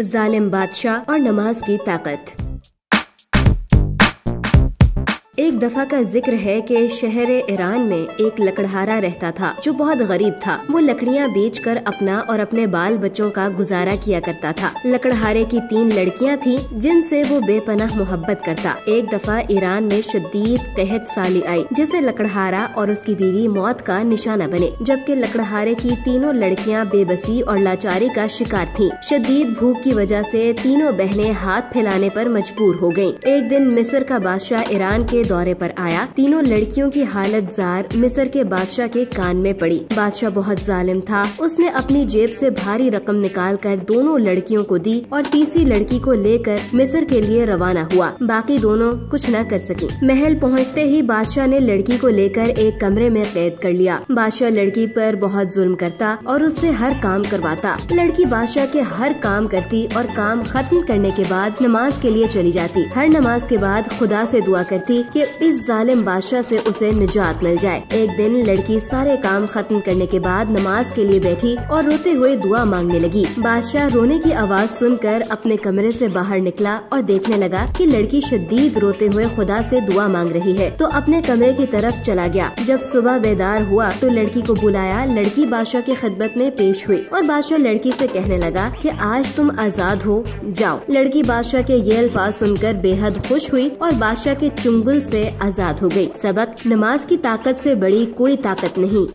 जालिम बादशाह और नमाज की ताकत। एक दफा का जिक्र है कि शहर ईरान में एक लकड़हारा रहता था जो बहुत गरीब था। वो लकड़ियाँ बेचकर अपना और अपने बाल बच्चों का गुजारा किया करता था। लकड़हारे की 3 लड़कियाँ थीं जिनसे वो बेपनाह मोहब्बत करता। एक दफा ईरान में शदीद तहत साली आई जिससे लकड़हारा और उसकी बीवी मौत का निशाना बने, जबकि लकड़हारे की तीनों लड़कियाँ बेबसी और लाचारी का शिकार थीं। शदीद भूख की वजह से तीनों बहनें हाथ फैलाने पर मजबूर हो गयीं। एक दिन मिस्र का बादशाह ईरान के दौरे पर आया। तीनों लड़कियों की हालत जार मिस्र के बादशाह के कान में पड़ी। बादशाह बहुत जालिम था। उसने अपनी जेब से भारी रकम निकालकर दोनों लड़कियों को दी और तीसरी लड़की को लेकर मिस्र के लिए रवाना हुआ। बाकी दोनों कुछ न कर सकी। महल पहुँचते ही बादशाह ने लड़की को लेकर एक कमरे में कैद कर लिया। बादशाह लड़की पर बहुत जुल्म करता और उससे हर काम करवाता। लड़की बादशाह के हर काम करती और काम खत्म करने के बाद नमाज के लिए चली जाती। हर नमाज के बाद खुदा से दुआ करती कि इस जालिम बादशाह से उसे निजात मिल जाए। एक दिन लड़की सारे काम खत्म करने के बाद नमाज के लिए बैठी और रोते हुए दुआ मांगने लगी। बादशाह रोने की आवाज सुनकर अपने कमरे से बाहर निकला और देखने लगा कि लड़की शदीद रोते हुए खुदा से दुआ मांग रही है, तो अपने कमरे की तरफ चला गया। जब सुबह बेदार हुआ तो लड़की को बुलाया। लड़की बादशाह की खिदमत में पेश हुई और बादशाह लड़की से कहने लगा कि आज तुम आजाद हो, जाओ। लड़की बादशाह के ये अल्फाज सुनकर बेहद खुश हुई और बादशाह के चुंगल से आजाद हो गई। सबक: नमाज की ताकत से बड़ी कोई ताकत नहीं।